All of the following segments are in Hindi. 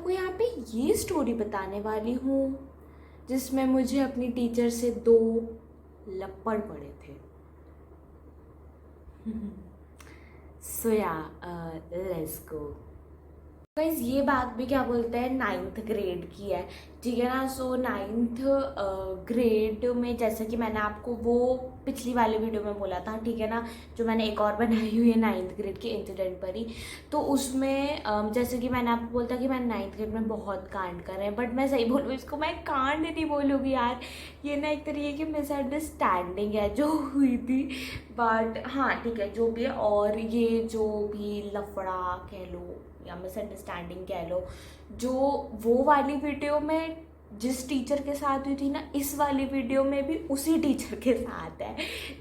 आपको यहाँ पे ये स्टोरी बताने वाली हूँ जिसमें मुझे अपनी टीचर से 2 लप्पड़ पड़े थे। सो या लेट्स गो। गाइस ये बात भी क्या बोलते हैं 9th ग्रेड की है, ठीक है ना। सो 9th ग्रेड में जैसे कि मैंने आपको वो पिछली वाले वीडियो में बोला था, ठीक है ना, जो मैंने एक और बनाई हुई है 9th ग्रेड के इंसिडेंट पर ही। तो उसमें जैसे कि मैंने आपको बोलता कि मैंने 9th ग्रेड में बहुत कांड करे हैं, बट मैं सही बोलूँ इसको मैं कांड नहीं बोलूँगी यार, ये ना एक तरीके की मिसअंडरस्टैंडिंग है जो हुई थी। बट हाँ ठीक है, जो भी है। और ये जो भी लफड़ा कह लो या मिसअंडरस्टैंडिंग कह लो, जो वो वाली वीडियो में जिस टीचर के साथ हुई थी ना, इस वाली वीडियो में भी उसी टीचर के साथ है,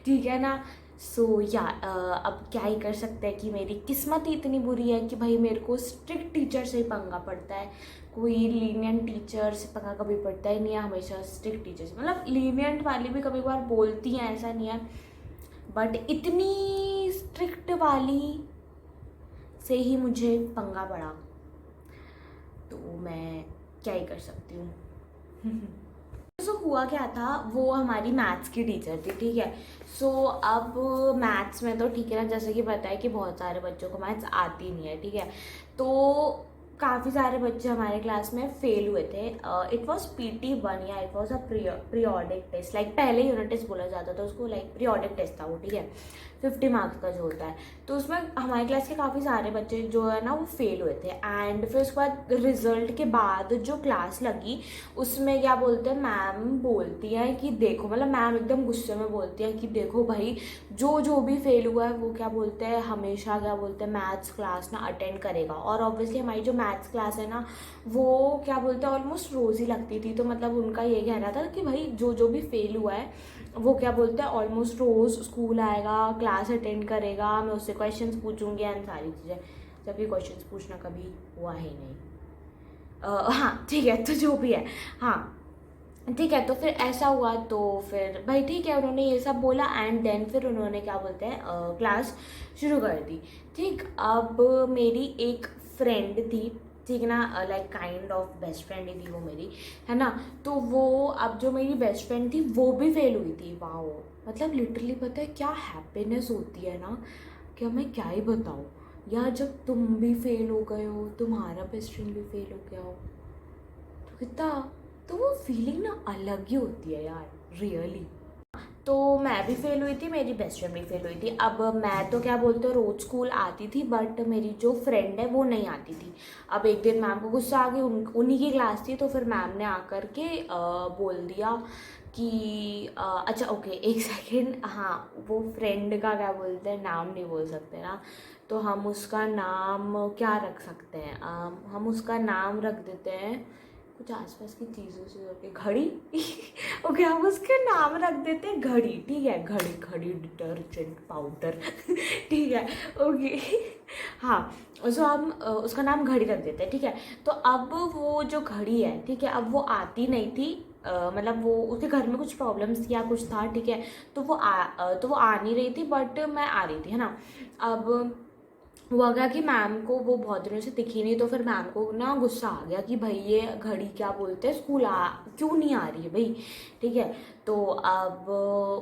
ठीक है ना। सो या अब क्या ही कर सकते हैं कि मेरी किस्मत ही इतनी बुरी है कि भाई मेरे को स्ट्रिक्ट टीचर से ही पंगा पड़ता है। कोई लीनियंट टीचर से पंगा कभी पड़ता ही नहीं है, हमेशा स्ट्रिक्ट टीचर से। मतलब लीनियंट वाली भी कभी कभार बोलती हैं, ऐसा नहीं है, बट इतनी स्ट्रिक्ट वाली से ही मुझे पंगा पड़ा, तो मैं क्या ही कर सकती हूँ। सो हुआ क्या था, वो हमारी मैथ्स की टीचर थी, ठीक है। सो अब मैथ्स में तो ठीक है ना, जैसे कि पता है कि बहुत सारे बच्चों को मैथ्स आती नहीं है, ठीक है। तो काफ़ी सारे बच्चे हमारे क्लास में फेल हुए थे। इट वॉज PT1 या it was a periodic test, like पहले यूनिट टेस्ट बोला जाता था उसको, लाइक पीरियोडिक टेस्ट था वो, ठीक है, 50 मार्क्स का जो होता है। तो उसमें हमारी क्लास के काफ़ी सारे बच्चे जो है ना वो फेल हुए थे। एंड फिर उसके बाद रिजल्ट के बाद जो क्लास लगी उसमें क्या बोलते हैं, मैम बोलती हैं कि देखो, मतलब मैम एकदम गुस्से में बोलती है कि देखो भाई, जो भी फेल हुआ है वो क्या बोलते हैं हमेशा क्या बोलते हैं मैथ्स क्लास ना अटेंड करेगा। और ऑब्वियसली हमारी जो मैथ्स क्लास है ना वो क्या बोलते हैं ऑलमोस्ट रोज़ ही लगती थी। तो मतलब उनका ये कहना था कि भाई जो भी फेल हुआ है वो क्या बोलते हैं ऑलमोस्ट रोज़ स्कूल आएगा, क्लास अटेंड करेगा, मैं उससे क्वेश्चंस पूछूंगी एंड सारी चीज़ें, जबकि क्वेश्चंस पूछना कभी हुआ ही नहीं। हाँ ठीक है, तो जो भी है, हाँ ठीक है। तो फिर ऐसा हुआ, तो फिर भाई ठीक है, उन्होंने ये सब बोला एंड देन फिर उन्होंने क्या बोलते हैं क्लास शुरू कर दी। ठीक, अब मेरी एक फ्रेंड थी, ठीक है ना, like kind of best friend ही थी वो मेरी, है ना। तो वो अब जो मेरी बेस्ट फ्रेंड थी वो भी फेल हुई थी। वाओ, मतलब लिटरली पता है क्या हैप्पीनेस होती है ना, क्या मैं क्या ही बताऊँ यार, जब तुम भी फेल हो गए हो, तुम्हारा बेस्ट फ्रेंड भी फेल हो गया हो, तो कितना, तो वो फीलिंग ना अलग ही होती है यार, रियली। तो मैं भी फेल हुई थी, मेरी बेस्ट फ्रेंड भी फेल हुई थी। अब मैं तो क्या बोलते हो रोज़ स्कूल आती थी, बट मेरी जो फ्रेंड है वो नहीं आती थी। अब एक दिन मैम को गुस्सा आ गई, उन्हीं की क्लास थी, तो फिर मैम ने आकर के बोल दिया कि अच्छा ओके एक सेकेंड, हाँ वो फ्रेंड का क्या बोलते हैं नाम नहीं बोल सकते ना, तो हम उसका नाम क्या रख सकते हैं, हम उसका नाम रख देते हैं कुछ आसपास की चीज़ों से होके घड़ी। ओके हम उसके नाम रख देते हैं घड़ी, ठीक है, घड़ी घड़ी डिटर्जेंट पाउडर। ठीक है, ओके। हाँ, सो हम उसका नाम घड़ी रख देते हैं, ठीक है। तो अब वो जो घड़ी है, ठीक है, अब वो आती नहीं थी, मतलब वो उसके घर में कुछ प्रॉब्लम्स या कुछ था, ठीक है। तो वो आ नहीं रही थी, बट मैं आ रही थी, है ना। अब हुआ गया कि मैम को वो बहुत दिनों से दिखी नहीं, तो फिर मैम को ना गुस्सा आ गया कि भाई ये घड़ी क्या बोलते हैं स्कूल क्यों नहीं आ रही है भाई, ठीक है। तो अब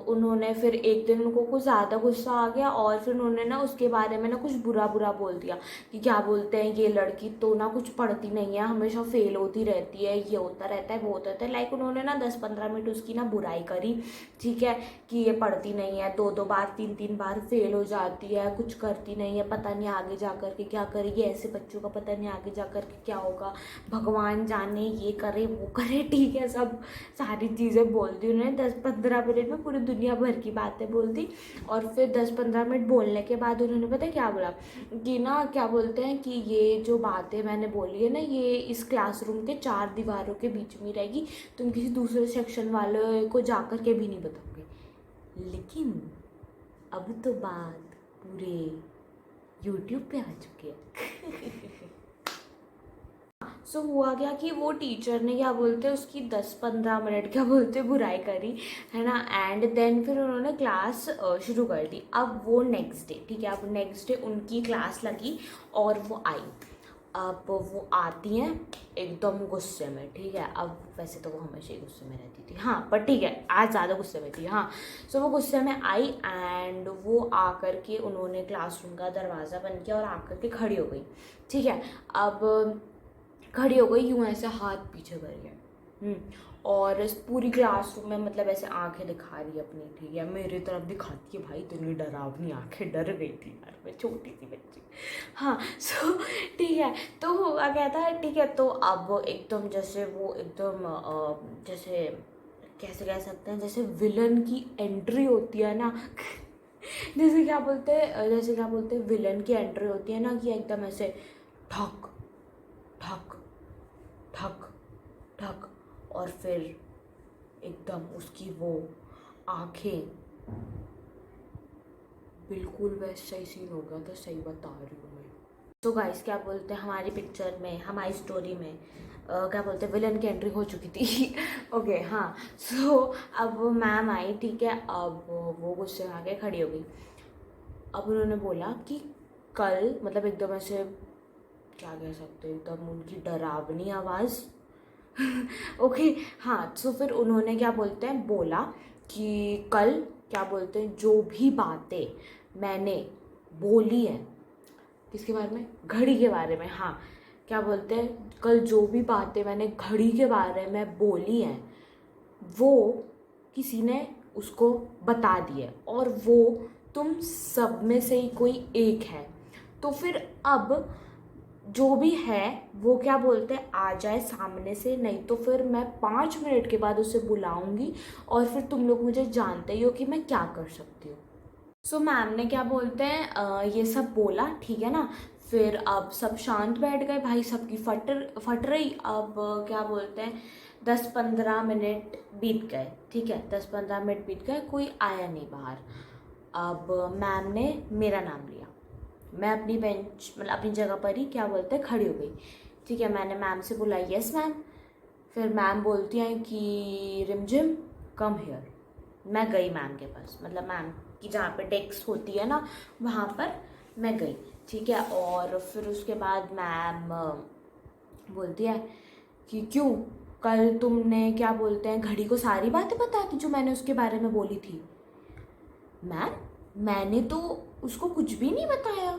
उन्होंने फिर एक दिन उनको कुछ ज़्यादा गुस्सा आ गया और फिर उन्होंने ना उसके बारे में ना कुछ बुरा बुरा बोल दिया कि क्या बोलते हैं ये लड़की तो ना कुछ पढ़ती नहीं है, हमेशा फेल होती रहती है, ये होता रहता है वो होता रहता है। लाइक उन्होंने ना 10-15 मिनट उसकी ना बुराई करी, ठीक है, कि ये पढ़ती नहीं है, 2-2 बार 3-3 बार फेल हो जाती है, कुछ करती नहीं है, पता नहीं आगे जा कर के क्या करेगी, ऐसे बच्चों का पता नहीं आगे जा कर के क्या होगा, भगवान जाने, ये करे वो करे, ठीक है, सब सारी चीज़ें बोल दी उन्होंने। 10-15 मिनट में पूरी दुनिया भर की बातें बोल दी। और फिर 10-15 मिनट बोलने के बाद उन्होंने पता है क्या बोला कि ना क्या बोलते हैं कि ये जो बातें मैंने बोली है ना ये इस क्लासरूम के 4 दीवारों के बीच में रहेगी, तुम किसी दूसरे सेक्शन वाले को जा कर के भी नहीं बताओगे। लेकिन अब तो बात पूरे YouTube पे आ चुकी है। सो हुआ क्या कि वो टीचर ने क्या बोलते हैं उसकी 10-15 मिनट क्या बोलते बुराई करी, है ना। एंड देन फिर उन्होंने क्लास शुरू कर दी। अब वो नेक्स्ट डे, ठीक है, अब नेक्स्ट डे उनकी क्लास लगी और वो आई अब वो आती हैं एकदम गुस्से में, ठीक है। अब वैसे तो वो हमेशा ही गुस्से में रहती थी, हाँ, पर ठीक है आज ज़्यादा गुस्से में थी, हाँ। सो वो गुस्से में आई एंड वो आकर के उन्होंने क्लासरूम का दरवाज़ा बंद किया और आकर के खड़ी हो गई, ठीक है। अब खड़ी हो गई यूँ ऐसे हाथ पीछे कर गया, और इस पूरी क्लासरूम में मतलब ऐसे आंखें दिखा रही है अपनी, ठीक है। मेरी तरफ दिखाती है, भाई इतनी डरावनी आंखें, डर गई थी यार, मैं छोटी सी बच्ची, हाँ। सो ठीक है, तो वो कहता है ठीक है। तो अब एकदम जैसे वो एकदम जैसे कैसे कह सकते हैं, जैसे विलन की एंट्री होती है ना जैसे क्या बोलते हैं विलन की एंट्री होती है ना, कि एकदम ऐसे ठक ठक ठक ठक, और फिर एकदम उसकी वो आंखें, बिल्कुल वैसा ही सीन हो गया था, सही बता रही हूँ मैं। तो गाइस क्या बोलते हैं, हमारी पिक्चर में, हमारी स्टोरी में क्या बोलते हैं, विलन की एंट्री हो चुकी थी ओके, हाँ। सो अब मैम आई, ठीक है। अब वो गुस्से में आके खड़ी हो गई। अब उन्होंने बोला कि कल, मतलब एकदम ऐसे क्या कह सकते हैं, एकदम उनकी डरावनी आवाज़ ओके, हाँ। तो फिर उन्होंने क्या बोलते हैं बोला कि कल क्या बोलते हैं, जो भी बातें मैंने बोली हैं, किसके बारे में, घड़ी के बारे में, हाँ। क्या बोलते हैं, कल जो भी बातें मैंने घड़ी के बारे में बोली हैं, वो किसी ने उसको बता दी है, और वो तुम सब में से ही कोई एक है। तो फिर अब जो भी है वो क्या बोलते हैं आ जाए सामने से, नहीं तो फिर मैं 5 मिनट के बाद उसे बुलाऊंगी, और फिर तुम लोग मुझे जानते ही हो कि मैं क्या कर सकती हूँ। सो मैम ने क्या बोलते हैं ये सब बोला, ठीक है ना। फिर अब सब शांत बैठ गए, भाई सबकी फट रही। अब क्या बोलते हैं 10-15 मिनट बीत गए, ठीक है। 10-15 मिनट बीत गए, कोई आया नहीं बाहर। अब मैम ने मेरा नाम लिया, मैं अपनी बेंच, मतलब अपनी जगह पर ही क्या बोलते हैं खड़ी हो गई, ठीक है। मैंने मैम से बोला यस मैम। फिर मैम बोलती हैं कि रिमझिम कम हियर। मैं गई मैम के पास, मतलब मैम की जहाँ पे डेस्क होती है ना, वहाँ पर मैं गई, ठीक है। और फिर उसके बाद मैम बोलती है कि क्यों, कल तुमने क्या बोलते हैं घड़ी को सारी बातें बता दी जो मैंने उसके बारे में बोली थी। मैम मैंने तो उसको कुछ भी नहीं बताया,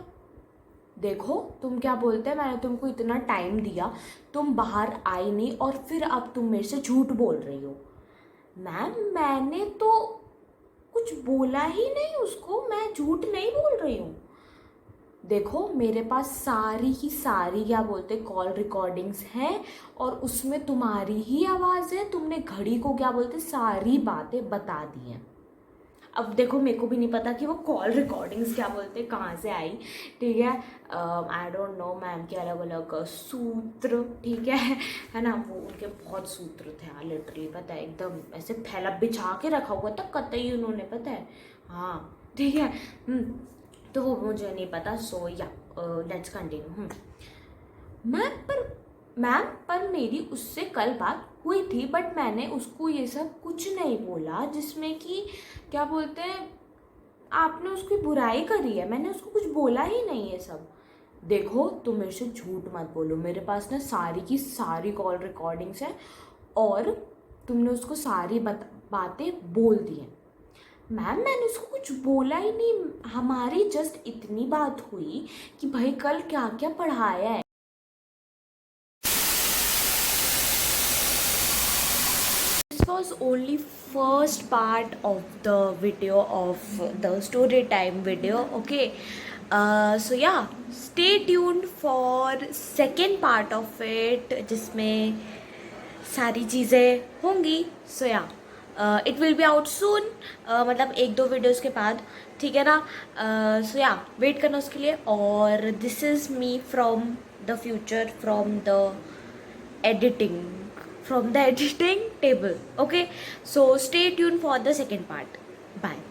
देखो तुम क्या बोलते हैं, मैंने तुमको इतना टाइम दिया, तुम बाहर आई नहीं, और फिर अब तुम मेरे से झूठ बोल रही हो। मैम मैंने तो कुछ बोला ही नहीं उसको, मैं झूठ नहीं बोल रही हूँ। देखो मेरे पास सारी की सारी क्या बोलते कॉल रिकॉर्डिंग्स हैं, और उसमें तुम्हारी ही आवाज़ है, तुमने घड़ी को क्या बोलते सारी बातें बता दी हैं। अब देखो मेरे को भी नहीं पता कि वो कॉल रिकॉर्डिंग्स क्या बोलते कहाँ से आई, ठीक है। आई डोंट नो, मैम के अलग अलग सूत्र, ठीक है ना। वो उनके बहुत सूत्र थे यार, लिटरली पता है, एकदम ऐसे फैला बिछा के रखा हुआ था कतई उन्होंने, पता है, हाँ, ठीक है। तो वो मुझे नहीं पता। सो या लेट्स कंटिन्यू। मैम पर मेरी उससे कल बात हुई थी, बट मैंने उसको ये सब कुछ नहीं बोला जिसमें कि क्या बोलते हैं आपने उसकी बुराई करी है, मैंने उसको कुछ बोला ही नहीं है सब। देखो तुम मेरे से झूठ मत बोलो, मेरे पास ना सारी की सारी कॉल रिकॉर्डिंग्स हैं, और तुमने उसको सारी बातें बोल दी हैं। मैम मैंने उसको कुछ बोला ही नहीं, हमारी जस्ट इतनी बात हुई कि भाई कल क्या क्या पढ़ाया है। This was only first part of the video of the story time video, okay. So yeah, stay tuned for second part of it जिसमें सारी चीज़ें होंगी। सो या it will be out soon, मतलब 1-2 वीडियोस के बाद, ठीक है ना। सो या वेट करना उसके लिए। और this is me from the future, from the editing table, okay. So stay tuned for the second part. Bye.